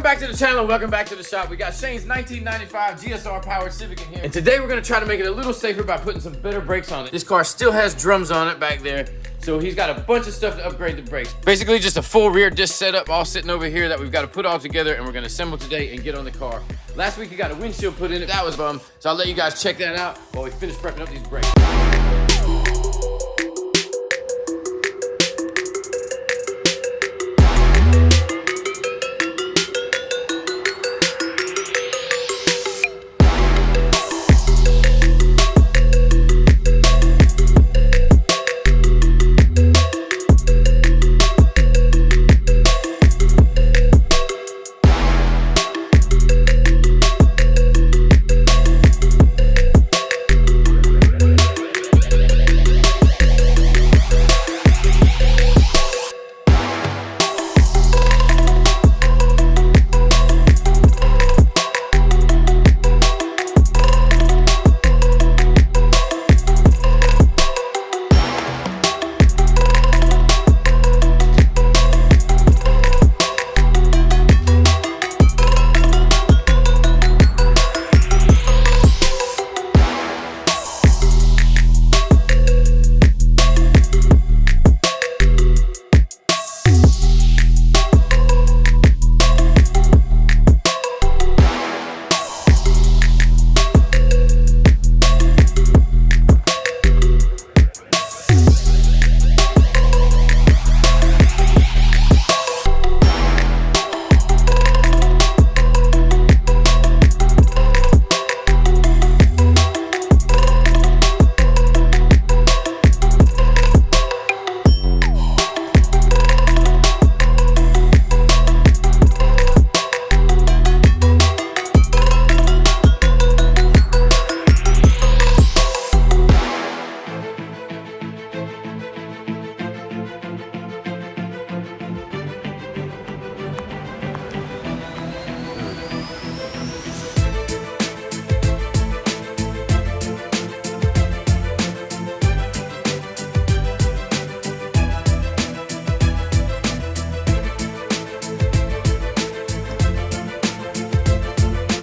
Welcome back to the channel, welcome back to the shop. We got Shane's 1995 GSR powered Civic in here. And today we're gonna try to make it a little safer by putting some better brakes on it. This car still has drums on it back there, so he's got a bunch of stuff to upgrade the brakes. Basically just a full rear disc setup all sitting over here that we've got to put all together and we're gonna assemble today and get on the car. Last week he got a windshield put in it, that was bum. So I'll let you guys check that out while we finish prepping up these brakes.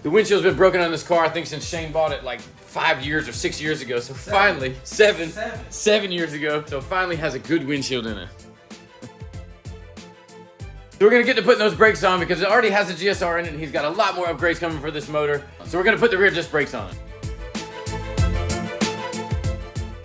The windshield's been broken on this car, I think, since Shane bought it like 5 years or 6 years ago. So finally, seven years ago. So finally has a good windshield in it. So we're gonna get to putting those brakes on because it already has a GSR in it and he's got a lot more upgrades coming for this motor. So we're gonna put the rear disc brakes on it.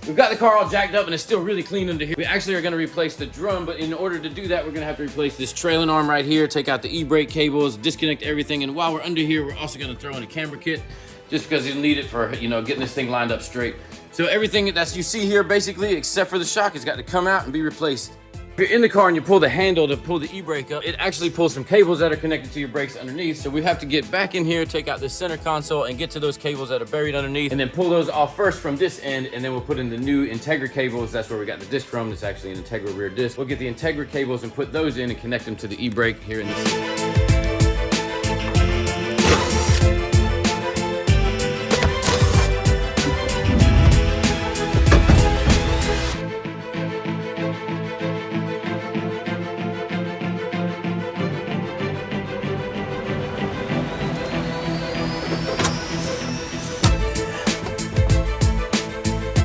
We've got the car all jacked up and it's still really clean under here. We actually are gonna replace the drum, but in order to do that, we're gonna have to replace this trailing arm right here, take out the e-brake cables, disconnect everything, and while we're under here, we're also gonna throw in a camber kit, just because you'll need it for, you know, getting this thing lined up straight. So everything that you see here, basically, except for the shock, has got to come out and be replaced. If you're in the car and you pull the handle to pull the e-brake up, it actually pulls some cables that are connected to your brakes underneath. So we have to get back in here, take out this center console and get to those cables that are buried underneath and then pull those off first from this end, and then we'll put in the new Integra cables. That's where we got the disc from. It's actually an Integra rear disc. We'll get the Integra cables and put those in and connect them to the e-brake here in this.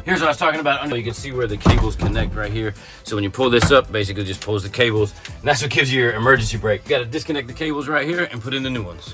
Here's what I was talking about. You can see where the cables connect right here. So when you pull this up, basically just pulls the cables. And that's what gives you your emergency brake. You gotta disconnect the cables right here and put in the new ones.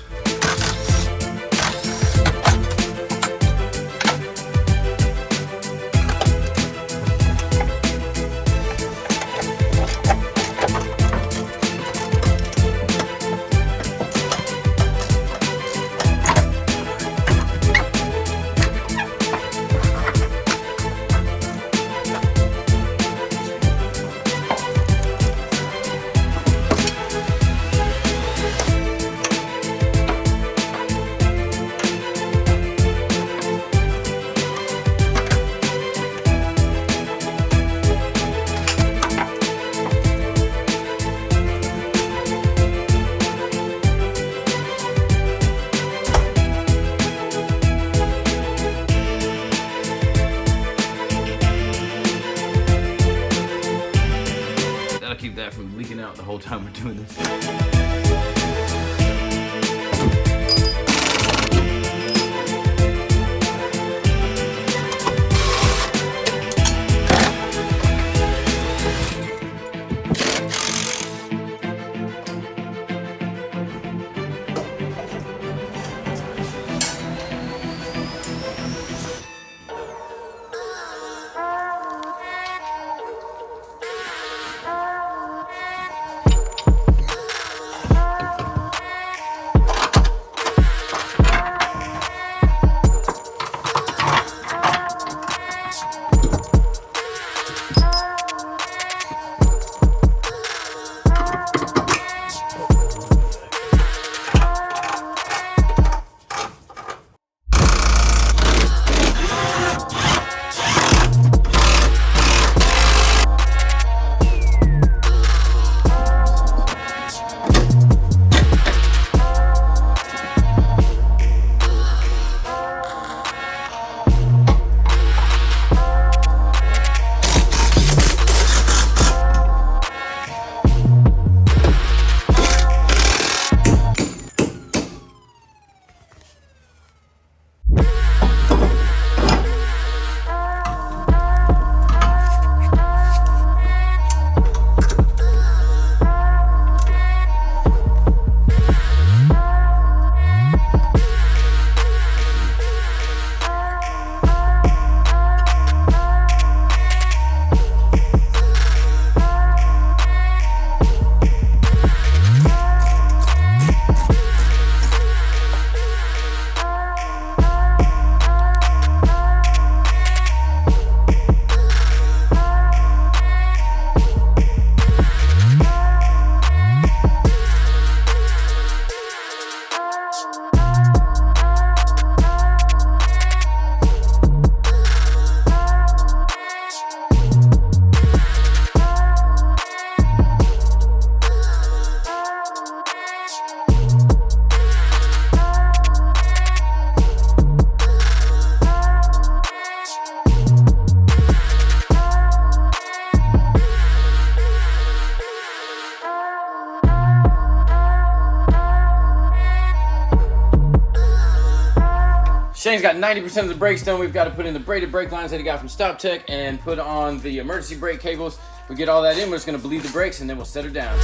Shane's got 90% of the brakes done. We've got to put in the braided brake lines that he got from Stop Tech and put on the emergency brake cables. We get all that in, we're just gonna bleed the brakes and then we'll set her down.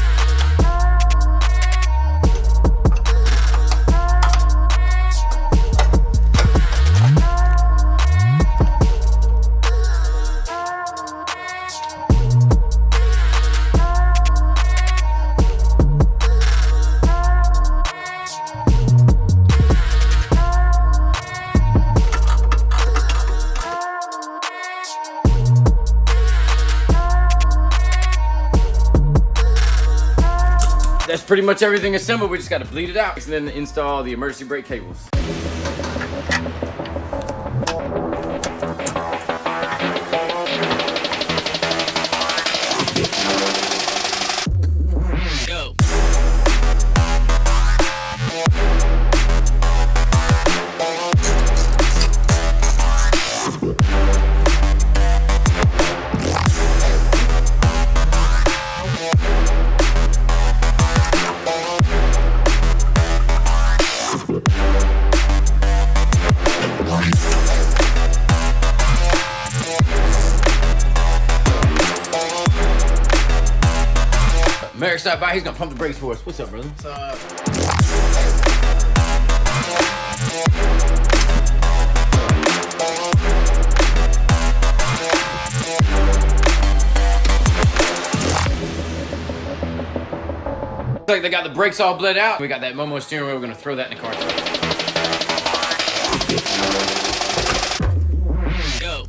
That's pretty much everything assembled. We just got to bleed it out and then install the emergency brake cables. Go. Merrick stopped by, he's gonna pump the brakes for us. What's up, brother? What's up? Looks like they got the brakes all bled out. We got that Momo steering wheel, we're gonna throw that in the car. Go.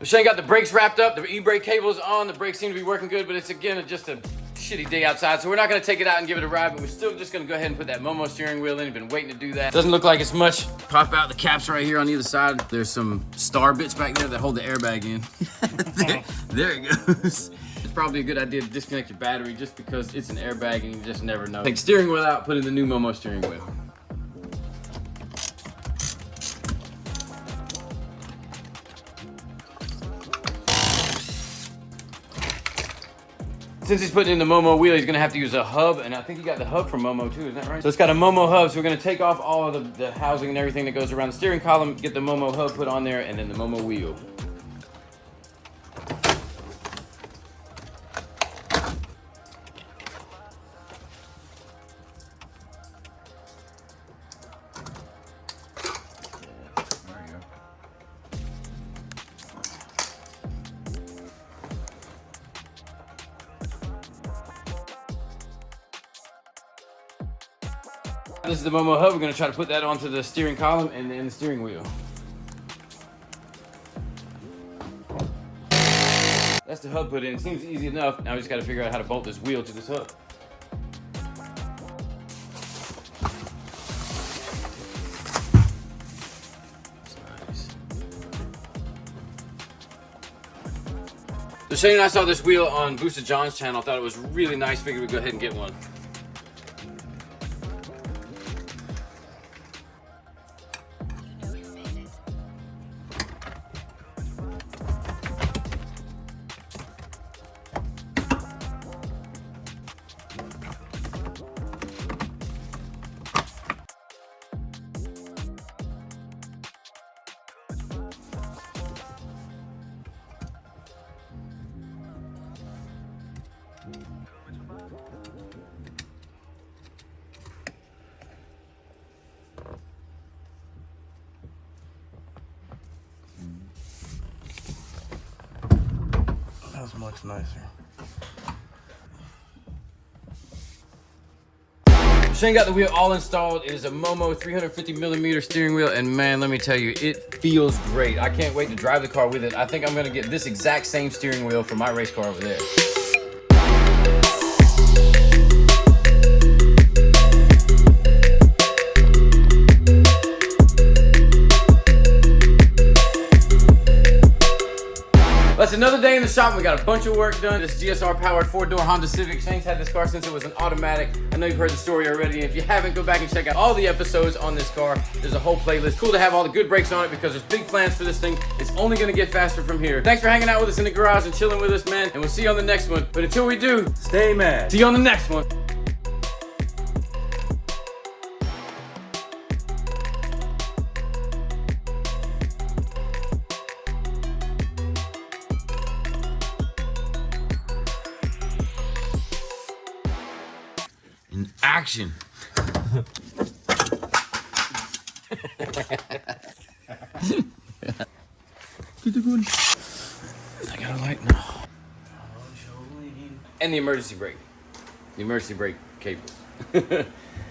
Shane got the brakes wrapped up, the e-brake cable's on, the brakes seem to be working good, but it's again just a shitty day outside, so we're not gonna take it out and give it a ride, but we're still just gonna go ahead and put that Momo steering wheel in. We've been waiting to do that. Doesn't look like it's much. Pop out the caps right here on either side. There's some star bits back there that hold the airbag in. there it goes. It's probably a good idea to disconnect your battery just because it's an airbag and you just never know. Take steering wheel out, put in the new Momo steering wheel. Since he's putting in the Momo wheel, he's gonna have to use a hub, and I think he got the hub from Momo too, isn't that right? So it's got a Momo hub, so we're gonna take off all of the housing and everything that goes around the steering column, get the Momo hub put on there, and then the Momo wheel. This is the Momo hub. We're going to try to put that onto the steering column and then the steering wheel. That's the hub put in. It seems easy enough. Now we just got to figure out how to bolt this wheel to this hub. Nice. So Shane and I saw this wheel on Boosted John's channel. Thought it was really nice. Figured we'd go ahead and get one. That's much nicer. Shane got the wheel all installed. It is a Momo 350mm steering wheel, and man, let me tell you, it feels great. I can't wait to drive the car with it. I think I'm gonna get this exact same steering wheel for my race car over there. That's another day in the shop. We got a bunch of work done. This GSR powered 4-door Honda Civic. Shane's had this car since it was an automatic. I know you've heard the story already. And if you haven't, go back and check out all the episodes on this car. There's a whole playlist. Cool to have all the good brakes on it because there's big plans for this thing. It's only gonna get faster from here. Thanks for hanging out with us in the garage and chilling with us, man. And we'll see you on the next one. But until we do, Stay mad. see you on the next one. In action. I got a light now. And the emergency brake. The emergency brake cables.